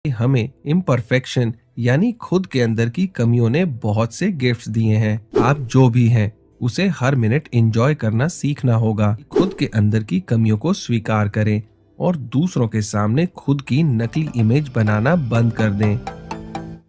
कि हमें इम्परफेक्शन यानी खुद के अंदर की कमियों ने बहुत से गिफ्ट्स दिए हैं। आप जो भी हैं उसे हर मिनट एंजॉय करना सीखना होगा। खुद के अंदर की कमियों को स्वीकार करें और दूसरों के सामने खुद की नकली इमेज बनाना बंद कर दें।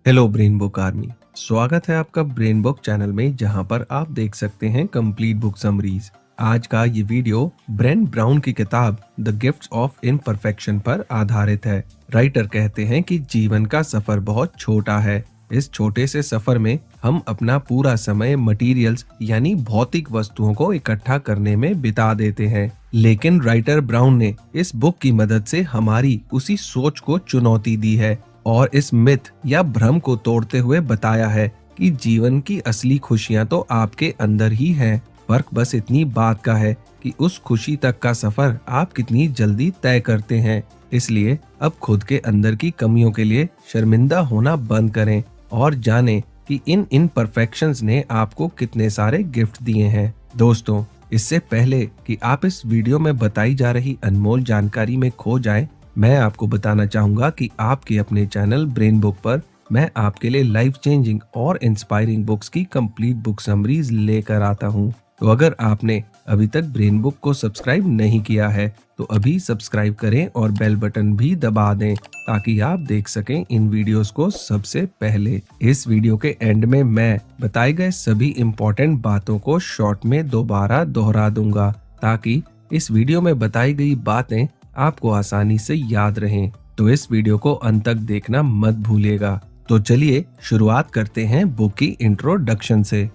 हेलो ब्रेन बुक आर्मी, स्वागत है आपका ब्रेन बुक चैनल में, जहां पर आप देख सकते हैं कंप्लीट बुक समरीज। आज का ये वीडियो ब्रेन ब्राउन की किताब द गिफ्ट्स ऑफ इम्परफेक्शन पर आधारित है। राइटर कहते हैं कि जीवन का सफर बहुत छोटा है। इस छोटे से सफर में हम अपना पूरा समय मटेरियल्स यानी भौतिक वस्तुओं को इकट्ठा करने में बिता देते हैं। लेकिन राइटर ब्राउन ने इस बुक की मदद से हमारी उसी सोच को चुनौती दी है और इस मिथ या भ्रम को तोड़ते हुए बताया है कि जीवन की असली खुशियां तो आपके अंदर ही हैं। फर्क बस इतनी बात का है कि उस खुशी तक का सफर आप कितनी जल्दी तय करते हैं। इसलिए अब खुद के अंदर की कमियों के लिए शर्मिंदा होना बंद करें और जानें कि इन इम्परफेक्शंस ने आपको कितने सारे गिफ्ट दिए हैं। दोस्तों, इससे पहले कि आप इस वीडियो में बताई जा रही अनमोल जानकारी में खो जाएं, मैं आपको बताना चाहूंगा कि आपके अपने चैनल ब्रेन बुक पर मैं आपके लिए लाइफ चेंजिंग और इंस्पायरिंग बुक्स की कंप्लीट बुक समरीज लेकर आता हूं। तो अगर आपने अभी तक ब्रेन बुक को सब्सक्राइब नहीं किया है तो अभी सब्सक्राइब करें और बेल बटन भी दबा दें ताकि आप देख सकें इन वीडियोस को सबसे पहले। इस वीडियो के एंड में मैं बताए गए सभी इम्पोर्टेंट बातों को शॉर्ट में दोबारा दोहरा दूंगा ताकि इस वीडियो में बताई गई बातें आपको आसानी से याद रहें। तो इस वीडियो को अंत तक देखना मत भूलिएगा। तो चलिए शुरुआत करते हैं बुक की इंट्रोडक्शन से।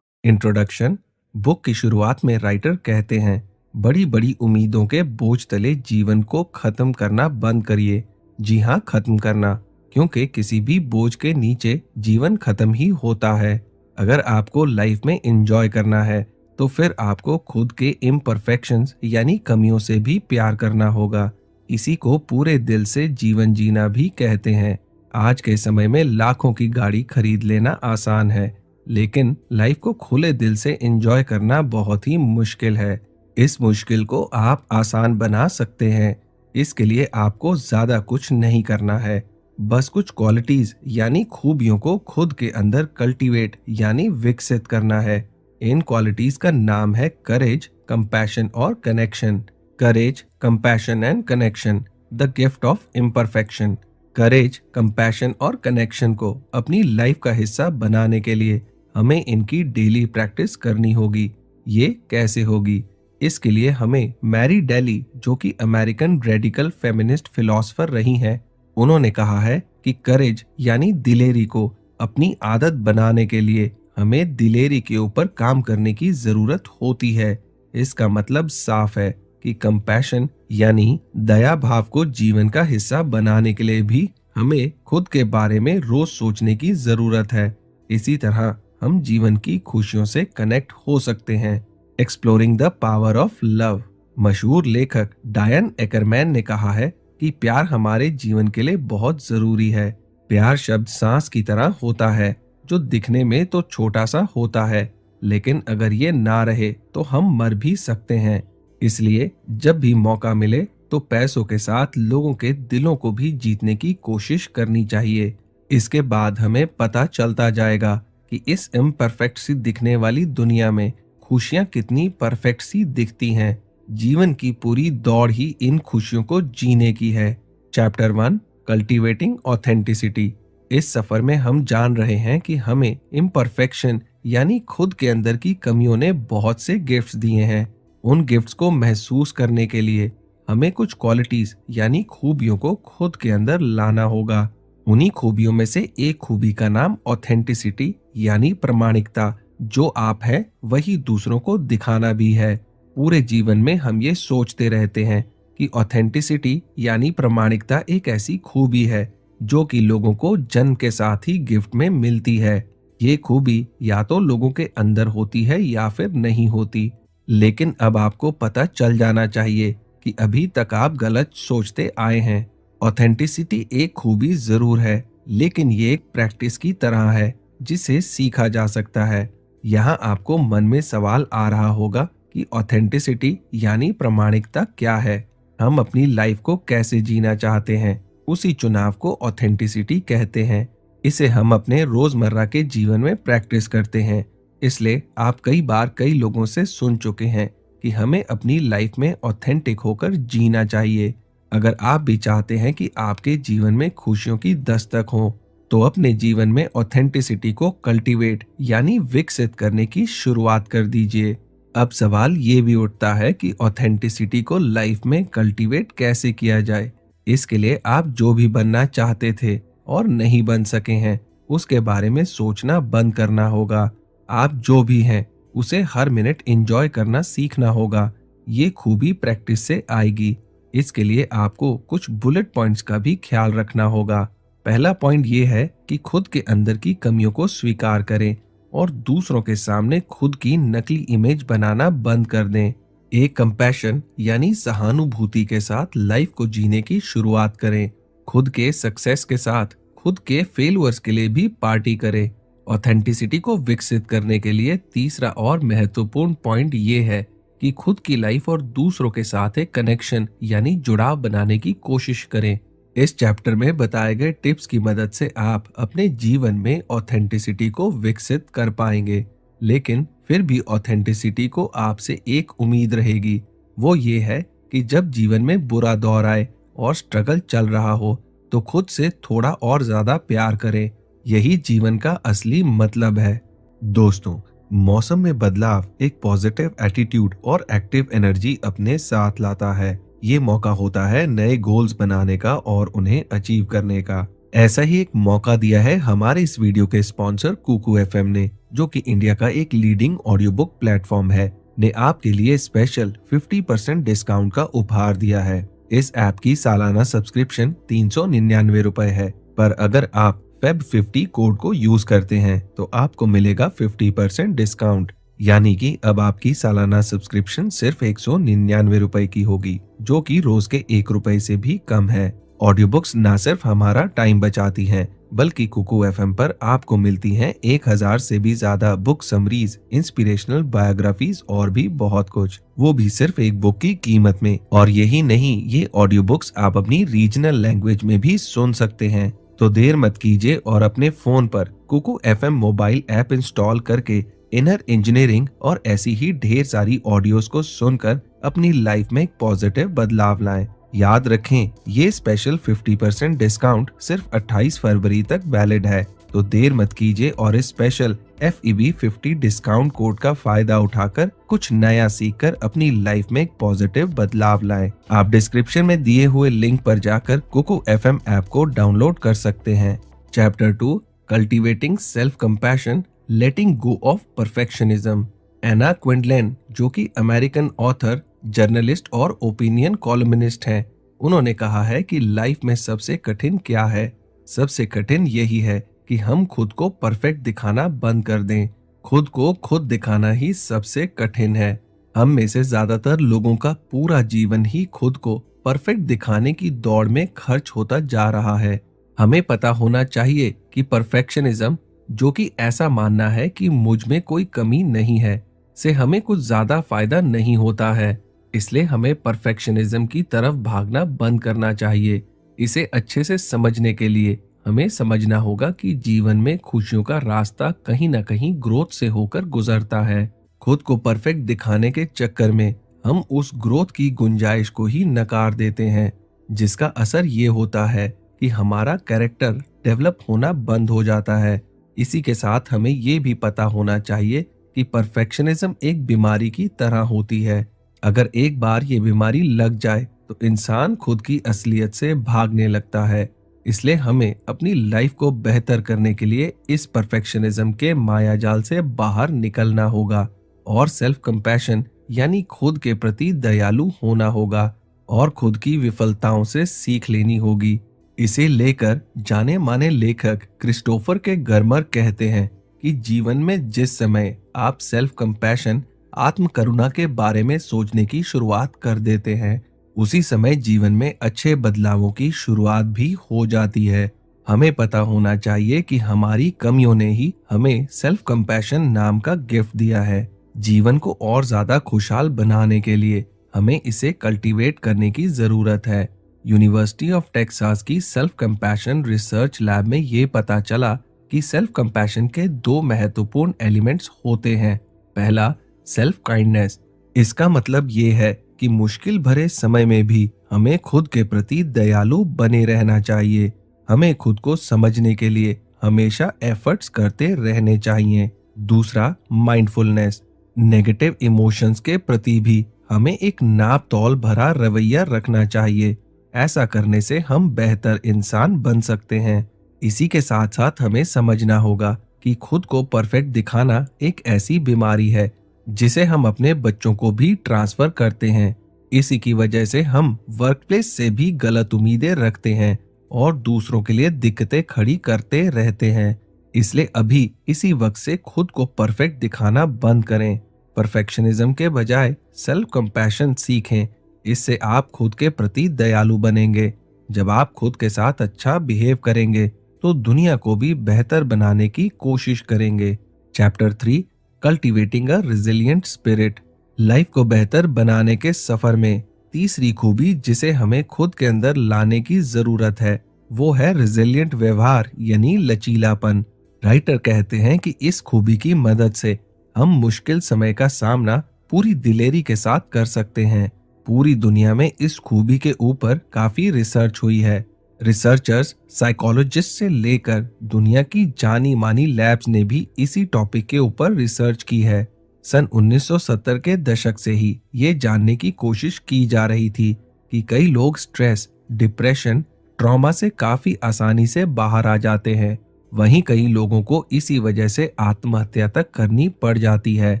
इंट्रोडक्शन। बुक की शुरुआत में राइटर कहते हैं, बड़ी बड़ी उम्मीदों के बोझ तले जीवन को खत्म करना बंद करिए। जी हाँ, खत्म करना, क्योंकि किसी भी बोझ के नीचे जीवन खत्म ही होता है। अगर आपको लाइफ में एंजॉय करना है तो फिर आपको खुद के इम्परफेक्शंस यानी कमियों से भी प्यार करना होगा। इसी को पूरे दिल से जीवन जीना भी कहते हैं। आज के समय में लाखों की गाड़ी खरीद लेना आसान है, लेकिन लाइफ को खुले दिल से एंजॉय करना बहुत ही मुश्किल है। इस मुश्किल को आप आसान बना सकते हैं। इसके लिए आपको ज्यादा कुछ नहीं करना है, बस कुछ क्वालिटीज यानी खूबियों को खुद के अंदर कल्टीवेट यानी विकसित करना है। इन क्वालिटीज का नाम है करेज, कंपैशन और connection. Courage, compassion and connection, the gift of imperfection. Courage, compassion और कनेक्शन को अपनी लाइफ का हिस्सा बनाने के लिए हमें इनकी डेली प्रैक्टिस करनी होगी। ये कैसे होगी? इसके लिए हमें मैरी डेली, जो कि अमेरिकन रेडिकल फेमिनिस्ट फिलोसोफर रही हैं, उन्होंने कहा है कि करेज यानी दिलेरी को अपनी आदत बनाने के लिए हमें दिलेरी के ऊपर काम करने की जरूरत होती है। इसका मतलब साफ है कि कंपैशन यानी दया भाव को जीवन का हिस्सा बनाने के लिए भी हमें खुद के बारे में रोज सोचने की जरूरत है। इसी तरह हम जीवन की खुशियों से कनेक्ट हो सकते हैं। Exploring the power of love. मशहूर लेखक डायन एकरमैन ने कहा है कि प्यार हमारे जीवन के लिए बहुत जरूरी है। प्यार शब्द सांस की तरह होता है, जो दिखने में तो छोटा सा होता है, लेकिन अगर ये ना रहे तो हम मर भी सकते हैं। इसलिए जब भी मौका मिले तो पैसों के साथ लोगों के दिलों को भी जीतने की कोशिश करनी चाहिए। इसके बाद हमें पता चलता जाएगा कि इस इम्परफेक्ट सी दिखने वाली दुनिया में खुशियां कितनी परफेक्ट सी दिखती हैं। जीवन की पूरी दौड़ ही इन खुशियों को जीने की है। Chapter 1, cultivating authenticity. इस सफर में हम जान रहे हैं कि हमें इम्परफेक्शन यानी खुद के अंदर की कमियों ने बहुत से गिफ्ट्स दिए हैं। उन गिफ्ट्स को महसूस करने के लिए हमें कुछ क्वालिटीज यानी खूबियों को खुद के अंदर लाना होगा। उन्हीं खूबियों में से एक खूबी का नाम ऑथेंटिसिटी यानी प्रामाणिकता। जो आप हैं वही दूसरों को दिखाना भी है। पूरे जीवन में हम ये सोचते रहते हैं कि ऑथेंटिसिटी यानी प्रामाणिकता एक ऐसी खूबी है जो कि लोगों को जन्म के साथ ही गिफ्ट में मिलती है। ये खूबी या तो लोगों के अंदर होती है या फिर नहीं होती। लेकिन अब आपको पता चल जाना चाहिए कि अभी तक आप गलत सोचते आए हैं। ऑथेंटिसिटी एक खूबी जरूर है, लेकिन ये एक प्रैक्टिस की तरह है जिसे सीखा जा सकता है। यहाँ आपको मन में सवाल आ रहा होगा कि ऑथेंटिसिटी यानी प्रामाणिकता क्या है। हम अपनी लाइफ को कैसे जीना चाहते हैं, उसी चुनाव को ऑथेंटिसिटी कहते हैं। इसे हम अपने रोजमर्रा के जीवन में प्रैक्टिस करते हैं। इसलिए आप कई बार कई लोगों से सुन चुके हैं कि हमें अपनी लाइफ में ऑथेंटिक होकर जीना चाहिए। अगर आप भी चाहते हैं कि आपके जीवन में खुशियों की दस्तक हो, तो अपने जीवन में ऑथेंटिसिटी को कल्टीवेट यानी विकसित करने की शुरुआत कर दीजिए। अब सवाल ये भी उठता है कि ऑथेंटिसिटी को लाइफ में कल्टीवेट कैसे किया जाए। इसके लिए आप जो भी बनना चाहते थे और नहीं बन सके हैं, उसके बारे में सोचना बंद करना होगा। आप जो भी हैं उसे हर मिनट एंजॉय करना सीखना होगा। ये खूबी प्रैक्टिस से आएगी। इसके लिए आपको कुछ बुलेट पॉइंट्स का भी ख्याल रखना होगा। पहला पॉइंट ये है कि खुद के अंदर की कमियों को स्वीकार करें और दूसरों के सामने खुद की नकली इमेज बनाना बंद कर दें। एक कंपैशन यानी सहानुभूति के साथ लाइफ को जीने की शुरुआत करें। खुद के सक्सेस के साथ खुद के फेलियर्स के लिए भी पार्टी करें। ऑथेंटिसिटी को विकसित करने के लिए तीसरा और महत्वपूर्ण पॉइंट ये है कि खुद की लाइफ और दूसरों के साथ एक कनेक्शन यानी जुड़ाव बनाने की कोशिश करें। इस चैप्टर में बताए गए टिप्स की मदद से आप अपने जीवन में ऑथेंटिसिटी को विकसित कर पाएंगे। लेकिन फिर भी ऑथेंटिसिटी को आपसे एक उम्मीद रहेगी। वो ये है कि जब जीवन में बुरा दौर आए और स्ट्रगल चल रहा हो, तो खुद से थोड़ा और ज्यादा प्यार करें। यही जीवन का असली मतलब है। दोस्तों, मौसम में बदलाव एक पॉजिटिव एटीट्यूड और एक्टिव एनर्जी अपने साथ लाता है। ये मौका होता है नए गोल्स बनाने का और उन्हें अचीव करने का। ऐसा ही एक मौका दिया है हमारे इस वीडियो के स्पॉन्सर कुकू एफएम ने, जो कि इंडिया का एक लीडिंग ऑडियो बुक प्लेटफॉर्म है, ने आपके लिए स्पेशल 50% डिस्काउंट का उपहार दिया है। इस ऐप की सालाना सब्सक्रिप्शन 399 रुपए है, पर अगर आप Feb50 कोड को यूज करते हैं तो आपको मिलेगा 50% डिस्काउंट। यानी कि अब आपकी सालाना सब्सक्रिप्शन सिर्फ 199 रुपए की होगी, जो कि रोज के 1 रुपए से भी कम है। ऑडियो बुक्स न सिर्फ हमारा टाइम बचाती हैं, बल्कि कुकू एफएम पर आपको मिलती हैं 1000 से भी ज्यादा बुक समरीज, इंस्पिरेशनल बायोग्राफीज और भी बहुत कुछ, वो भी सिर्फ एक बुक की कीमत में। और यही नहीं, ये ऑडियो बुक्स आप अपनी रीजनल लैंग्वेज में भी सुन सकते हैं। तो देर मत कीजिए और अपने फोन पर Kuku FM mobile app install करके इनर इंजीनियरिंग और ऐसी ही ढेर सारी ऑडियोज को सुनकर अपनी लाइफ में एक पॉजिटिव बदलाव लाएं। याद रखें, ये स्पेशल 50% डिस्काउंट सिर्फ 28 फरवरी तक वैलिड है। तो देर मत कीजिए और इस स्पेशल FEB50 डिस्काउंट कोड का फायदा उठाकर कुछ नया सीखकर अपनी लाइफ में एक पॉजिटिव बदलाव लाएं। आप डिस्क्रिप्शन में दिए हुए लिंक पर जाकर कुकू एफएम ऐप को डाउनलोड कर सकते हैं। Chapter 2, cultivating self compassion, letting go of perfectionism. Anna Quindlen, जो कि अमेरिकन ऑथर, जर्नलिस्ट और ओपिनियन कॉलमिनिस्ट हैं, उन्होंने कहा है कि लाइफ में सबसे कठिन क्या है? सबसे कठिन यही है कि हम खुद को परफेक्ट दिखाना बंद कर दें। खुद को खुद दिखाना ही सबसे कठिन है। हम में से ज्यादातर लोगों का पूरा जीवन ही खुद को परफेक्ट दिखाने की दौड़ में खर्च होता जा रहा है। हमें पता होना चाहिए कि परफेक्शनिज्म, जो कि ऐसा मानना है कि मुझ में कोई कमी नहीं है, से हमें कुछ ज्यादा फायदा नहीं होता है। इसलिए हमें परफेक्शनिज्म की तरफ भागना बंद करना चाहिए। इसे अच्छे से समझने के लिए हमें समझना होगा कि जीवन में खुशियों का रास्ता कहीं ना कहीं ग्रोथ से होकर गुजरता है। खुद को परफेक्ट दिखाने के चक्कर में हम उस ग्रोथ की गुंजाइश को ही नकार देते हैं, जिसका असर ये होता है कि हमारा कैरेक्टर डेवलप होना बंद हो जाता है। इसी के साथ हमें ये भी पता होना चाहिए कि परफेक्शनिज्म एक बीमारी की तरह होती है। अगर एक बार ये बीमारी लग जाए तो इंसान खुद की असलियत से भागने लगता है। इसलिए हमें अपनी लाइफ को बेहतर करने के लिए इस परफेक्शनिज्म के मायाजाल से बाहर निकलना होगा और सेल्फ कंपैशन यानी खुद के प्रति दयालु होना होगा और खुद की विफलताओं से सीख लेनी होगी। इसे लेकर जाने माने लेखक क्रिस्टोफर के गर्मर कहते हैं कि जीवन में जिस समय आप सेल्फ कंपैशन, आत्म करुणा के बारे में सोचने की शुरुआत कर देते हैं, उसी समय जीवन में अच्छे बदलावों की शुरुआत भी हो जाती है। हमें पता होना चाहिए कि हमारी कमियों ने ही हमें सेल्फ कंपैशन नाम का गिफ्ट दिया है। जीवन को और ज्यादा खुशहाल बनाने के लिए हमें इसे कल्टीवेट करने की जरूरत है। यूनिवर्सिटी ऑफ टेक्सास की सेल्फ कंपैशन रिसर्च लैब में ये पता चला कि सेल्फ कंपैशन के दो महत्वपूर्ण एलिमेंट्स होते हैं। पहला, सेल्फ काइंडनेस। इसका मतलब ये है कि मुश्किल भरे समय में भी हमें खुद के प्रति दयालु बने रहना चाहिए। हमें खुद को समझने के लिए हमेशा एफर्ट्स करते रहने चाहिए। दूसरा, माइंडफुलनेस। नेगेटिव इमोशंस के प्रति भी हमें एक नाप तौल भरा रवैया रखना चाहिए। ऐसा करने से हम बेहतर इंसान बन सकते हैं। इसी के साथ साथ हमें समझना होगा कि खुद को परफेक्ट दिखाना एक ऐसी बीमारी है जिसे हम अपने बच्चों को भी ट्रांसफर करते हैं। इसी की वजह से हम वर्कप्लेस से भी गलत उम्मीदें रखते हैं और दूसरों के लिए दिक्कतें खड़ी करते रहते हैं। इसलिए अभी इसी वक्त से खुद को परफेक्ट दिखाना बंद करें। परफेक्शनिज्म के बजाय सेल्फ कंपैशन सीखें। इससे आप खुद के प्रति दयालु बनेंगे। जब आप खुद के साथ अच्छा बिहेव करेंगे तो दुनिया को भी बेहतर बनाने की कोशिश करेंगे। चैप्टर 3, कल्टीवेटिंग अ रिजिलिएंट स्पिरिट। लाइफ को बेहतर बनाने के सफर में तीसरी खूबी जिसे हमें खुद के अंदर लाने की जरूरत है वो है रिजिलिएंट व्यवहार यानी लचीलापन। राइटर कहते हैं कि इस खूबी की मदद से हम मुश्किल समय का सामना पूरी दिलेरी के साथ कर सकते हैं। पूरी दुनिया में इस खूबी के ऊपर काफी रिसर्च हुई है। रिसर्चर्स, साइकोलॉजिस्ट से लेकर दुनिया की जानी मानी लैब्स ने भी इसी टॉपिक के ऊपर रिसर्च की है। सन 1970 के दशक से ही ये जानने की कोशिश की जा रही थी कि कई लोग स्ट्रेस, डिप्रेशन, ट्रॉमा से काफी आसानी से बाहर आ जाते हैं। वहीं कई लोगों को इसी वजह से आत्महत्या तक करनी पड़ जाती है।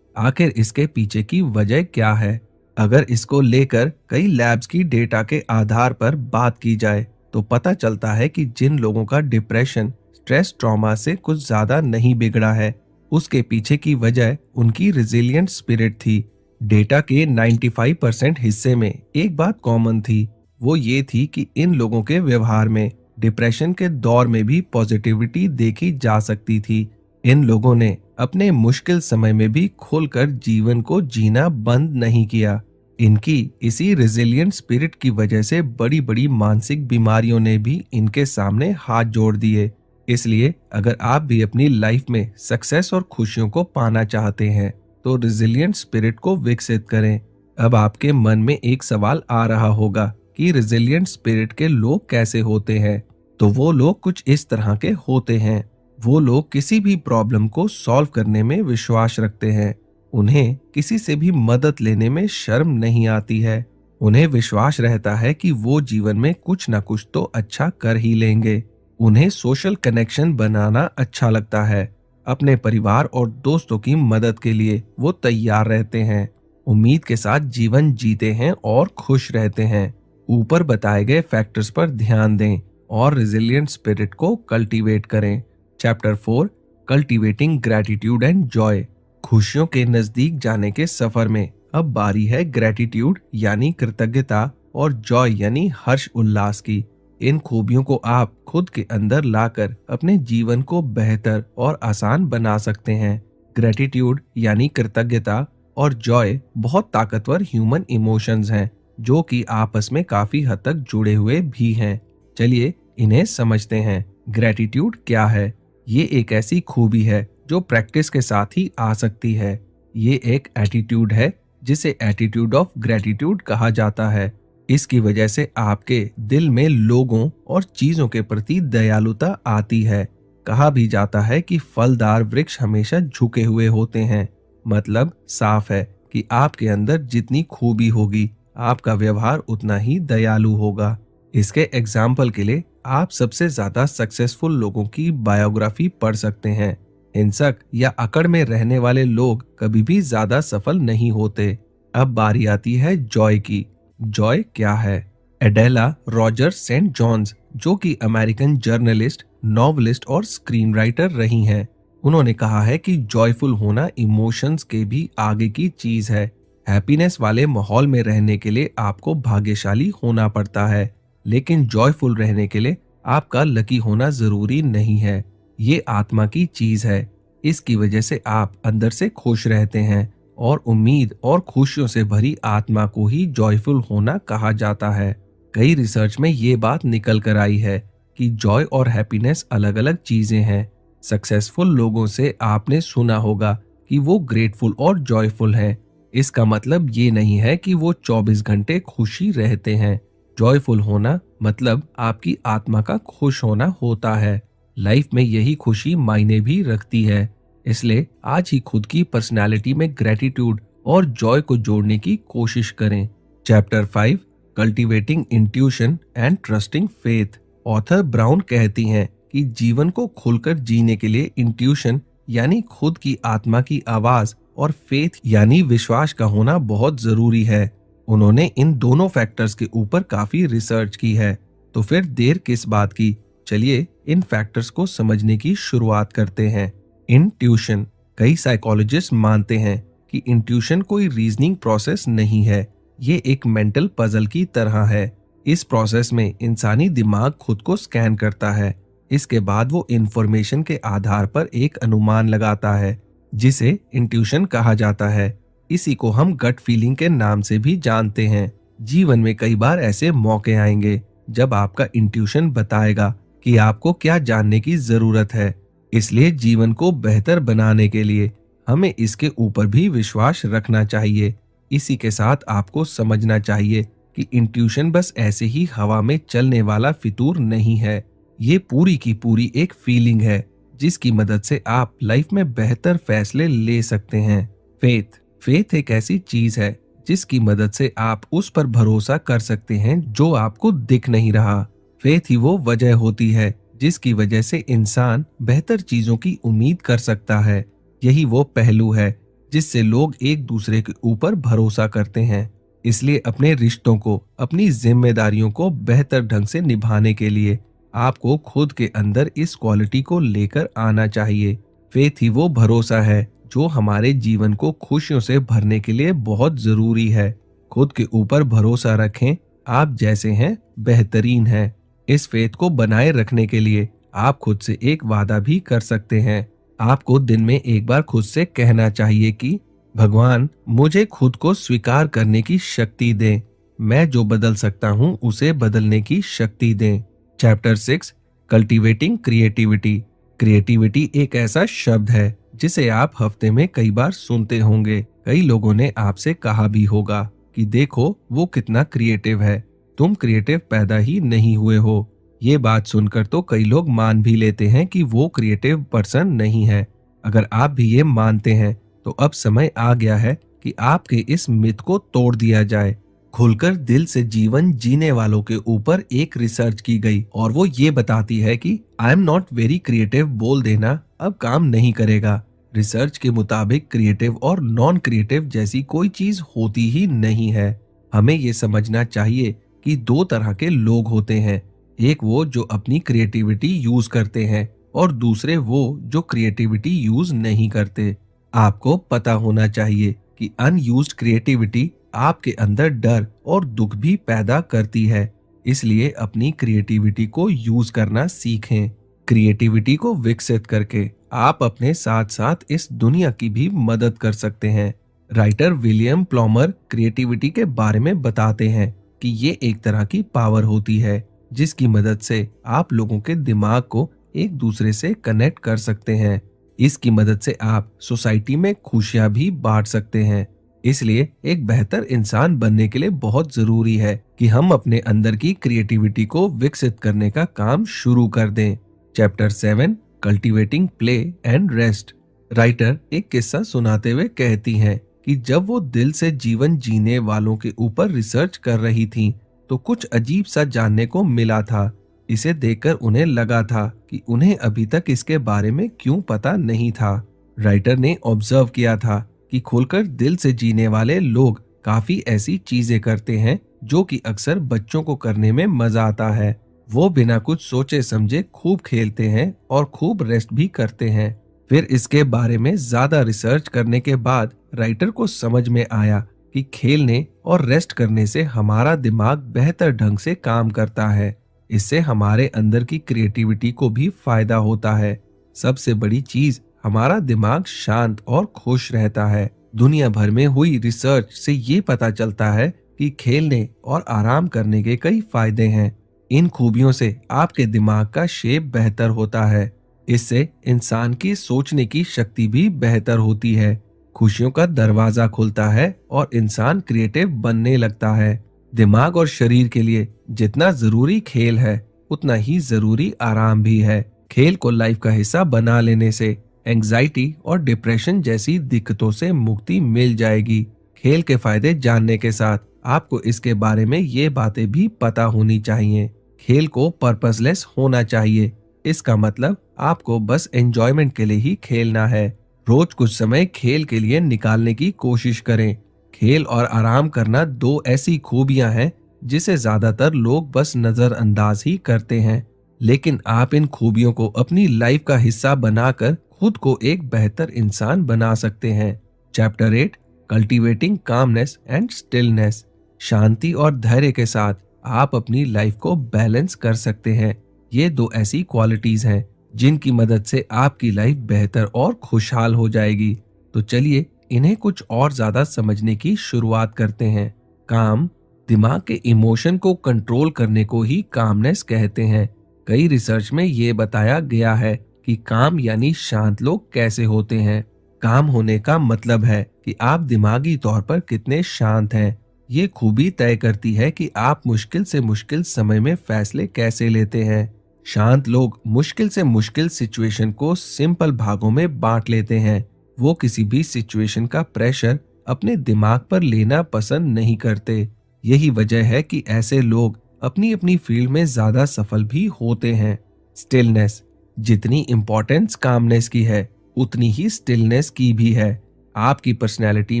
आखिर इसके पीछे की वजह क्या है? अगर इसको लेकर कई लैब्स की डेटा के आधार पर बात की जाए तो पता चलता है कि जिन लोगों का डिप्रेशन, स्ट्रेस, ट्रॉमा से कुछ ज्यादा नहीं बिगड़ा है, उसके पीछे की वजह उनकी रिजिलिएंट स्पिरिट थी। डेटा के 95% हिस्से में एक बात कॉमन थी, वो ये थी कि इन लोगों के व्यवहार में डिप्रेशन के दौर में भी पॉजिटिविटी देखी जा सकती थी। इन लोगों ने अपने मुश्किल समय में भी खुलकर जीवन को जीना बंद नहीं किया। इनकी इसी रिजिलिएंट स्पिरिट की वजह से बड़ी बड़ी मानसिक बीमारियों ने भी इनके सामने हाथ जोड़ दिए। इसलिए अगर आप भी अपनी लाइफ में सक्सेस और खुशियों को पाना चाहते हैं तो रिजिलिएंट स्पिरिट को विकसित करें। अब आपके मन में एक सवाल आ रहा होगा कि रिजिलिएंट स्पिरिट के लोग कैसे होते हैं? तो वो लोग कुछ इस तरह के होते हैं। वो लोग किसी भी प्रॉब्लम को सॉल्व करने में विश्वास रखते हैं। उन्हें किसी से भी मदद लेने में शर्म नहीं आती है। उन्हें विश्वास रहता है कि वो जीवन में कुछ ना कुछ तो अच्छा कर ही लेंगे। उन्हें सोशल कनेक्शन बनाना अच्छा लगता है। अपने परिवार और दोस्तों की मदद के लिए वो तैयार रहते हैं। उम्मीद के साथ जीवन जीते हैं और खुश रहते हैं। ऊपर बताए गए फैक्टर्स पर ध्यान दें और रिजिलिएंट स्पिरिट को कल्टीवेट करें। Chapter 4, cultivating gratitude and Joy. खुशियों के नजदीक जाने के सफर में अब बारी है ग्रैटिट्यूड यानी कृतज्ञता और जॉय यानी हर्ष उल्लास की। इन खूबियों को आप खुद के अंदर लाकर अपने जीवन को बेहतर और आसान बना सकते हैं। ग्रैटिट्यूड यानी कृतज्ञता और जॉय बहुत ताकतवर ह्यूमन इमोशंस हैं जो कि आपस में काफी हद तक जुड़े हुए भी हैं। चलिए इन्हें समझते हैं। ग्रैटिट्यूड क्या है? ये एक ऐसी खूबी है जो प्रैक्टिस के साथ ही आ सकती है। ये एक एटीट्यूड है जिसे एटीट्यूड ऑफ ग्रैटिट्यूड कहा जाता है। इसकी वजह से आपके दिल में लोगों और चीजों के प्रति दयालुता आती है। कहा भी जाता है कि फलदार वृक्ष हमेशा झुके हुए होते हैं। मतलब साफ है कि आपके अंदर जितनी खूबी होगी आपका व्यवहार उतना ही दयालु होगा। इसके एग्जाम्पल के लिए आप सबसे ज्यादा सक्सेसफुल लोगों की बायोग्राफी पढ़ सकते हैं। हिंसक या अकड़ में रहने वाले लोग कभी भी ज्यादा सफल नहीं होते। अब बारी आती है जॉय की। जॉय क्या है? एडेला रॉजर सेंट जॉन्स, जो कि अमेरिकन जर्नलिस्ट, नॉवलिस्ट और स्क्रीन राइटर रही हैं, उन्होंने कहा है कि जॉयफुल होना इमोशंस के भी आगे की चीज है। हैप्पीनेस वाले माहौल में रहने के लिए आपको भाग्यशाली होना पड़ता है, लेकिन जॉयफुल रहने के लिए आपका लकी होना जरूरी नहीं है। ये आत्मा की चीज है। इसकी वजह से आप अंदर से खुश रहते हैं और उम्मीद और खुशियों से भरी आत्मा को ही जॉयफुल होना कहा जाता है। कई रिसर्च में ये बात निकल कर आई है कि जॉय और हैप्पीनेस अलग अलग चीजें हैं। सक्सेसफुल लोगों से आपने सुना होगा कि वो ग्रेटफुल और जॉयफुल हैं। इसका मतलब ये नहीं है कि वो 24 घंटे खुशी रहते हैं। जॉयफुल होना मतलब आपकी आत्मा का खुश होना होता है। लाइफ में यही खुशी मायने भी रखती है। इसलिए आज ही खुद की पर्सनालिटी में ग्रेटिट्यूड और जॉय को जोड़ने की कोशिश करें। Chapter 5, cultivating intuition and trusting faith. Author brown कहती हैं कि जीवन को खुलकर जीने के लिए इंट्यूशन यानी खुद की आत्मा की आवाज और फेथ यानी विश्वास का होना बहुत जरूरी है। उन्होंने इन दोनों फैक्टर्स के ऊपर काफी रिसर्च की है। तो फिर देर किस बात की, चलिए इन फैक्टर्स को समझने की शुरुआत करते हैं। इंट्यूशन। कई साइकोलॉजिस्ट मानते हैं कि इंट्यूशन कोई रीजनिंग प्रोसेस नहीं है। ये एक मेंटल पजल की तरह है। इस प्रोसेस में इंसानी दिमाग खुद को स्कैन करता है। इसके बाद वो इंफॉर्मेशन के आधार पर एक अनुमान लगाता है जिसे इंट्यूशन कहा जाता है। इसी को हम गट फीलिंग के नाम से भी जानते हैं। जीवन में कई बार ऐसे मौके आएंगे जब आपका इंट्यूशन बताएगा कि आपको क्या जानने की जरूरत है। इसलिए जीवन को बेहतर बनाने के लिए हमें इसके ऊपर भी विश्वास रखना चाहिए। इसी के साथ आपको समझना चाहिए कि इंट्यूशन बस ऐसे ही हवा में चलने वाला फितूर नहीं है। ये पूरी की पूरी एक फीलिंग है जिसकी मदद से आप लाइफ में बेहतर फैसले ले सकते हैं। फेथ। फेथ एक ऐसी चीज है जिसकी मदद से आप उस पर भरोसा कर सकते हैं जो आपको दिख नहीं रहा। फेथ ही वो वजह होती है जिसकी वजह से इंसान बेहतर चीजों की उम्मीद कर सकता है। यही वो पहलू है जिससे लोग एक दूसरे के ऊपर भरोसा करते हैं। इसलिए अपने रिश्तों को, अपनी जिम्मेदारियों को बेहतर ढंग से निभाने के लिए आपको खुद के अंदर इस क्वालिटी को लेकर आना चाहिए। फेथ ही वो भरोसा है जो हमारे जीवन को खुशियों से भरने के लिए बहुत जरूरी है। खुद के ऊपर भरोसा रखें। आप जैसे हैं बेहतरीन हैं। इस फेथ को बनाए रखने के लिए आप खुद से एक वादा भी कर सकते हैं। आपको दिन में एक बार खुद से कहना चाहिए कि भगवान मुझे खुद को स्वीकार करने की शक्ति दें। मैं जो बदल सकता हूँ उसे बदलने की शक्ति दें। Chapter 6, cultivating creativity. क्रिएटिविटी एक ऐसा शब्द है जिसे आप हफ्ते में कई बार सुनते होंगे। कई लोगों ने आपसे कहा भी होगा कि देखो वो कितना क्रिएटिव है, तुम क्रिएटिव पैदा ही नहीं हुए हो। ये बात सुनकर तो कई लोग मान भी लेते हैं कि वो क्रिएटिव पर्सन नहीं है। अगर आप भी ये मानते हैं तो अब समय आ गया है कि आपके इस मिथ को तोड़ दिया जाए। खुलकर दिल से जीवन जीने वालों के ऊपर एक रिसर्च की गई और वो ये बताती है कि I am not very creative बोल देना अब काम नहीं करेगा। रिसर्च के मुताबिक क्रिएटिव और नॉन क्रिएटिव जैसी कोई चीज होती ही नहीं है। हमें ये समझना चाहिए कि दो तरह के लोग होते हैं। एक वो जो अपनी क्रिएटिविटी यूज करते हैं और दूसरे वो जो क्रिएटिविटी यूज नहीं करते। आपको पता होना चाहिए कि अनयूज्ड क्रिएटिविटी आपके अंदर डर और दुख भी पैदा करती है। इसलिए अपनी क्रिएटिविटी को यूज करना सीखें। क्रिएटिविटी को विकसित करके आप अपने साथ साथ इस दुनिया की भी मदद कर सकते हैं। राइटर विलियम प्लॉमर क्रिएटिविटी के बारे में बताते हैं कि ये एक तरह की पावर होती है जिसकी मदद से आप लोगों के दिमाग को एक दूसरे से कनेक्ट कर सकते हैं। इसकी मदद से आप सोसाइटी में खुशियां भी बांट सकते हैं। इसलिए एक बेहतर इंसान बनने के लिए बहुत जरूरी है कि हम अपने अंदर की क्रिएटिविटी को विकसित करने का काम शुरू कर दें। Chapter 7, cultivating play and rest. Writer एक किस्सा सुनाते हुए कहती हैं कि जब वो दिल से जीवन जीने वालों के ऊपर रिसर्च कर रही थीं, तो कुछ अजीब सा जानने को मिला था। इसे देखकर उन्हें लगा था कि उन्हें अभी तक इसके बारे में क्यों पता नहीं था। राइटर ने ऑब्जर्व किया था कि खुलकर दिल से जीने वाले लोग काफी ऐसी चीजें करते हैं जो कि अक्सर बच्चों को करने में मजा आता है। वो बिना कुछ सोचे समझे खूब खेलते हैं और खूब रेस्ट भी करते हैं। फिर इसके बारे में ज्यादा रिसर्च करने के बाद राइटर को समझ में आया कि खेलने और रेस्ट करने से हमारा दिमाग बेहतर ढंग से काम करता है। इससे हमारे अंदर की क्रिएटिविटी को भी फायदा होता है। सबसे बड़ी चीज, हमारा दिमाग शांत और खुश रहता है। दुनिया भर में हुई रिसर्च से ये पता चलता है कि खेलने और आराम करने के कई फायदे हैं। इन खूबियों से आपके दिमाग का शेप बेहतर होता है। इससे इंसान की सोचने की शक्ति भी बेहतर होती है। खुशियों का दरवाजा खुलता है और इंसान क्रिएटिव बनने लगता है। दिमाग और शरीर के लिए जितना जरूरी खेल है, उतना ही जरूरी आराम भी है। खेल को लाइफ का हिस्सा बना लेने से एंजाइटी और डिप्रेशन जैसी दिक्कतों से मुक्ति मिल जाएगी। खेल के फायदे जानने के साथ आपको इसके बारे में ये बातें भी पता होनी चाहिए। खेल को पर्पसलेस होना चाहिए। इसका मतलब आपको बस एंजॉयमेंट के लिए ही खेलना है। रोज कुछ समय खेल के लिए निकालने की कोशिश करें। खेल और आराम करना दो ऐसी खूबियां हैं जिसे ज्यादातर लोग बस नजरअंदाज ही करते हैं, लेकिन आप इन खूबियों को अपनी लाइफ का हिस्सा बनाकर खुद को एक बेहतर इंसान बना सकते हैं। Chapter 8, cultivating calmness and stillness. शांति और धैर्य के साथ आप अपनी लाइफ को बैलेंस कर सकते हैं। ये दो ऐसी क्वालिटीज हैं जिनकी मदद से आपकी लाइफ बेहतर और खुशहाल हो जाएगी। तो चलिए इन्हें कुछ और ज्यादा समझने की शुरुआत करते हैं। काम, दिमाग के इमोशन को कंट्रोल करने को ही कामनेस कहते हैं। कई रिसर्च में ये बताया गया है कि काम यानी शांत लोग कैसे होते हैं। काम होने का मतलब है कि आप दिमागी तौर पर कितने शांत हैं। ये खूबी तय करती है कि आप मुश्किल से मुश्किल समय में फैसले कैसे लेते हैं। शांत लोग मुश्किल से मुश्किल सिचुएशन को सिंपल भागों में बांट लेते हैं। वो किसी भी सिचुएशन का प्रेशर अपने दिमाग पर लेना पसंद नहीं करते। यही वजह है कि ऐसे लोग अपनी अपनी फील्ड में ज्यादा सफल भी होते हैं। स्टिलनेस, जितनी इंपॉर्टेंस कामनेस की है, उतनी ही स्टिलनेस की भी है। आपकी पर्सनैलिटी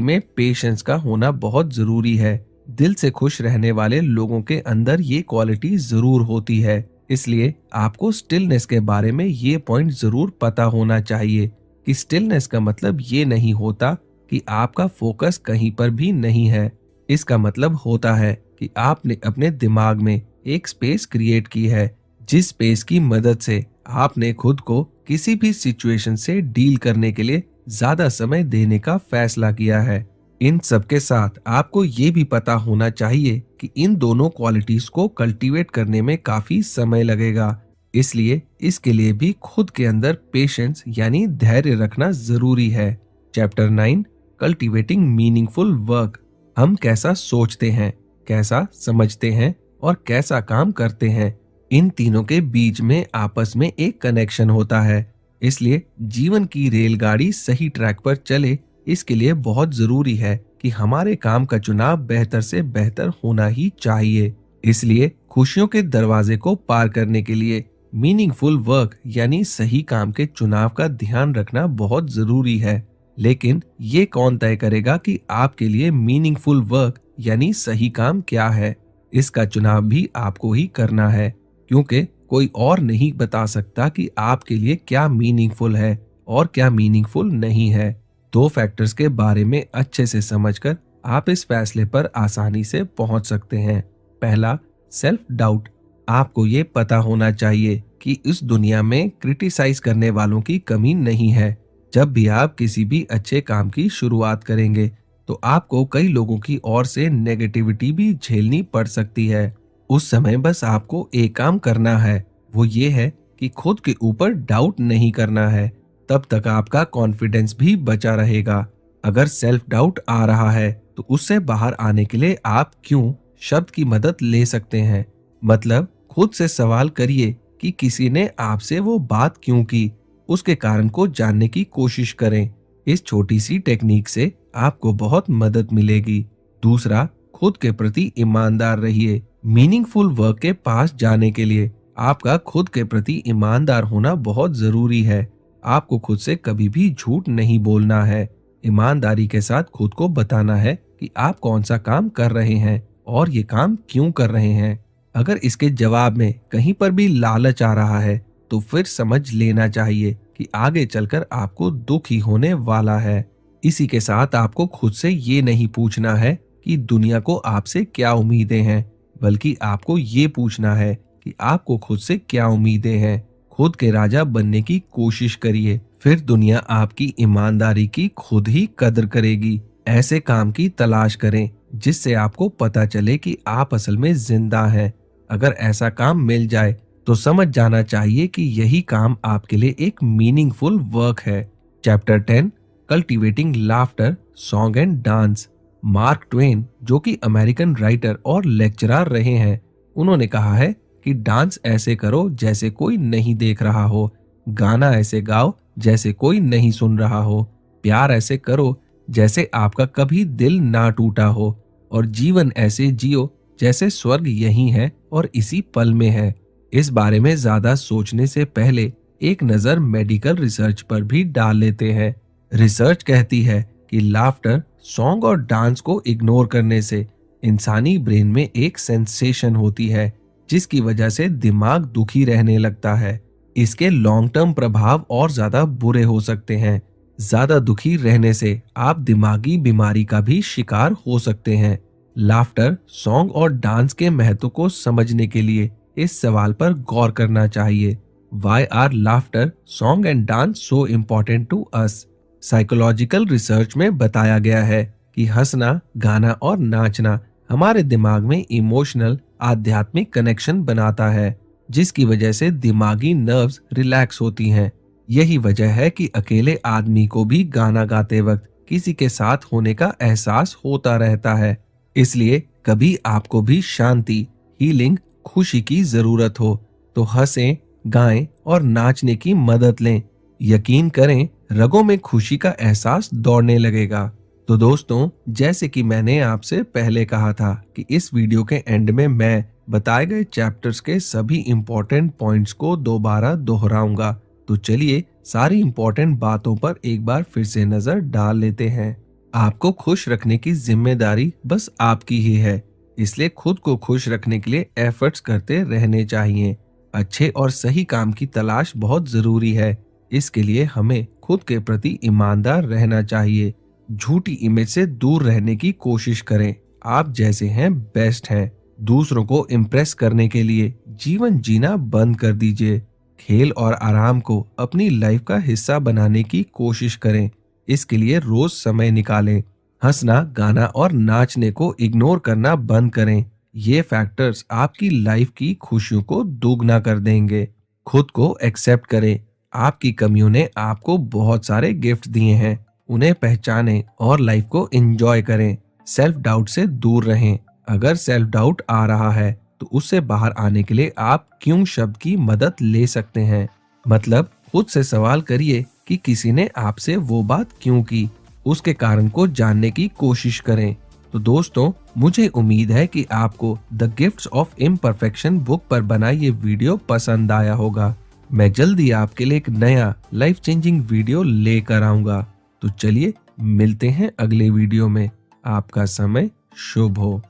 में पेशेंस का होना बहुत जरूरी है। दिल से खुश रहने वाले लोगों के अंदर ये क्वालिटी जरूर होती है। इसलिए आपको स्टिलनेस के बारे में ये पॉइंट जरूर पता होना चाहिए कि स्टिलनेस का मतलब ये नहीं होता कि आपका फोकस कहीं पर भी नहीं है। इसका मतलब होता है कि आपने अपने दिमाग में एक स्पेस क्रिएट की है, जिस स्पेस की मदद से आपने खुद को किसी भी सिचुएशन से डील करने के लिए ज्यादा समय देने का फैसला किया है। इन सब के साथ आपको ये भी पता होना चाहिए कि इन दोनों क्वालिटीज को कल्टीवेट करने में काफी समय लगेगा। इसलिए इसके लिए भी खुद के अंदर पेशेंस यानी धैर्य रखना जरूरी है। Chapter 9, cultivating meaningful work. हम कैसा सोचते हैं, कैसा समझते हैं और कैसा काम करते हैं, इन तीनों के बीच में आपस में एक कनेक्शन होता है। इसलिए जीवन की रेलगाड़ी सही ट्रैक पर चले, इसके लिए बहुत जरूरी है कि हमारे काम का चुनाव बेहतर से बेहतर होना ही चाहिए। इसलिए खुशियों के दरवाजे को पार करने के लिए मीनिंगफुल वर्क यानी सही काम के चुनाव का ध्यान रखना बहुत जरूरी है। लेकिन ये कौन तय करेगा कि आपके लिए मीनिंगफुल वर्क यानी सही काम क्या है? इसका चुनाव भी आपको ही करना है, क्योंकि कोई और नहीं बता सकता कि आपके लिए क्या मीनिंगफुल है और क्या मीनिंगफुल नहीं है। दो फैक्टर्स के बारे में अच्छे से समझकर आप इस फैसले पर आसानी से पहुंच सकते हैं। पहला, सेल्फ डाउट। आपको ये पता होना चाहिए कि इस दुनिया में क्रिटिसाइज करने वालों की कमी नहीं है। जब भी आप किसी भी अच्छे काम की शुरुआत करेंगे तो आपको कई लोगों की ओर से नेगेटिविटी भी झेलनी पड़ सकती है। उस समय बस आपको एक काम करना है, वो ये है कि खुद के ऊपर डाउट नहीं करना है। तब तक आपका कॉन्फिडेंस भी बचा रहेगा। अगर सेल्फ डाउट आ रहा है तो उससे बाहर आने के लिए आप क्यों शब्द की मदद ले सकते हैं। मतलब खुद से सवाल करिए कि किसी ने आपसे वो बात क्यों की, उसके कारण को जानने की कोशिश करें। इस छोटी सी टेक्निक से आपको बहुत मदद मिलेगी। दूसरा, खुद के प्रति ईमानदार रहिए। मीनिंगफुल वर्क के पास जाने के लिए आपका खुद के प्रति ईमानदार होना बहुत जरूरी है। आपको खुद से कभी भी झूठ नहीं बोलना है। ईमानदारी के साथ खुद को बताना है कि आप कौन सा काम कर रहे हैं और ये काम क्यों कर रहे हैं। अगर इसके जवाब में कहीं पर भी लालच आ रहा है तो फिर समझ लेना चाहिए कि आगे चलकर आपको दुख ही होने वाला है। इसी के साथ आपको खुद से ये नहीं पूछना है कि दुनिया को आपसे क्या उम्मीदें हैं, बल्कि आपको ये पूछना है कि आपको खुद से क्या उम्मीदें हैं। खुद के राजा बनने की कोशिश करिए, फिर दुनिया आपकी ईमानदारी की खुद ही कदर करेगी। ऐसे काम की तलाश करें जिससे आपको पता चले कि आप असल में जिंदा हैं। अगर ऐसा काम मिल जाए तो समझ जाना चाहिए कि यही काम आपके लिए एक मीनिंगफुल वर्क है। Chapter 10, cultivating laughter, song and dance. Mark Twain, जो कि अमेरिकन राइटर और लेक्चरर रहे हैं, उन्होंने कहा है कि डांस ऐसे करो जैसे कोई नहीं देख रहा हो, गाना ऐसे गाओ जैसे कोई नहीं सुन रहा हो, प्यार ऐसे करो जैसे आपका कभी दिल ना टूटा हो, और जीवन ऐसे जियो जैसे स्वर्ग यही है और इसी पल में है। इस बारे में ज्यादा सोचने से पहले एक नजर मेडिकल रिसर्च पर भी डाल लेते हैं। रिसर्च कहती है कि लाफ्टर, सॉन्ग और डांस को इग्नोर करने से इंसानी ब्रेन में एक सेंसेशन होती है जिसकी वजह से दिमाग दुखी रहने लगता है। इसके लॉन्ग टर्म प्रभाव और ज्यादा बुरे हो सकते हैं। ज्यादा दुखी रहने से आप दिमागी बीमारी का भी शिकार हो सकते हैं। लाफ्टर, सॉन्ग और डांस के महत्व को समझने के लिए इस सवाल पर गौर करना चाहिए। Why are laughter, song and dance so important to us? Psychological research में बताया गया है कि हंसना, गाना और नाचना हमारे दिमाग में इमोशनल, आध्यात्मिक कनेक्शन बनाता है, जिसकी वजह से दिमागी नर्व्स रिलैक्स होती हैं। यही वजह है कि अकेले आदमी को भी गाना गाते वक्त किसी के साथ होने का एहसास होता रहता है। इसलिए कभी आपको भी शांति, हीलिंग, खुशी की जरूरत हो तो हंसें, गाएं और नाचने की मदद लें। यकीन करें, रगों में खुशी का एहसास दौड़ने लगेगा। तो दोस्तों, जैसे कि मैंने आपसे पहले कहा था कि इस वीडियो के एंड में मैं बताए गए चैप्टर्स के सभी इंपॉर्टेंट पॉइंट्स को दोबारा दोहराऊंगा। तो चलिए सारी इंपॉर्टेंट बातों पर एक बार फिर से नजर डाल लेते हैं। आपको खुश रखने की जिम्मेदारी बस आपकी ही है, इसलिए खुद को खुश रखने के लिए एफर्ट्स करते रहने चाहिए। अच्छे और सही काम की तलाश बहुत जरूरी है। इसके लिए हमें खुद के प्रति ईमानदार रहना चाहिए। झूठी इमेज से दूर रहने की कोशिश करें। आप जैसे हैं बेस्ट हैं। दूसरों को इम्प्रेस करने के लिए जीवन जीना बंद कर दीजिए। खेल और आराम को अपनी लाइफ का हिस्सा बनाने की कोशिश करें। इसके लिए रोज समय निकालें। हंसना, गाना और नाचने को इग्नोर करना बंद करें। ये फैक्टर्स आपकी लाइफ की खुशियों को दोगुना कर देंगे। खुद को एक्सेप्ट करें। आपकी कमियों ने आपको बहुत सारे गिफ्ट दिए हैं, उन्हें पहचानें और लाइफ को एंजॉय करें। सेल्फ डाउट से दूर रहें। अगर सेल्फ डाउट आ रहा है तो उससे बाहर आने के लिए आप क्यों शब्द की मदद ले सकते हैं। मतलब खुद से सवाल करिए कि किसी ने आपसे वो बात क्यों की, उसके कारण को जानने की कोशिश करें। तो दोस्तों, मुझे उम्मीद है कि आपको the gifts of imperfection book पर बना ये वीडियो पसंद आया होगा। मैं जल्दी आपके लिए एक नया लाइफ चेंजिंग वीडियो लेकर आऊंगा। तो चलिए मिलते हैं अगले वीडियो में। आपका समय शुभ हो।